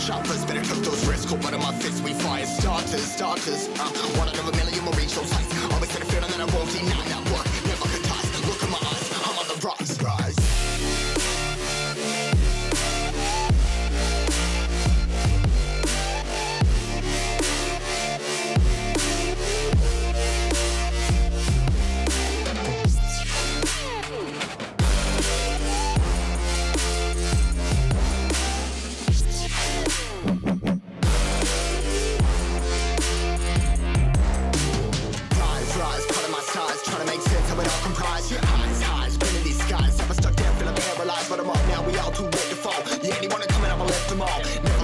shoppers, better took those risks. Cold blood in my fists, we fire starters. One out of a million will reach those heights. Always had a feeling that I won't deny that work. Never could toss. Look in my eyes, I'm on the rise. Trying to make sense of it all comprised. Highs, been in these skies. Never stuck down, feeling paralyzed. But I'm up now, we all too late to fall. Yeah, anyone coming up, I left them all. Never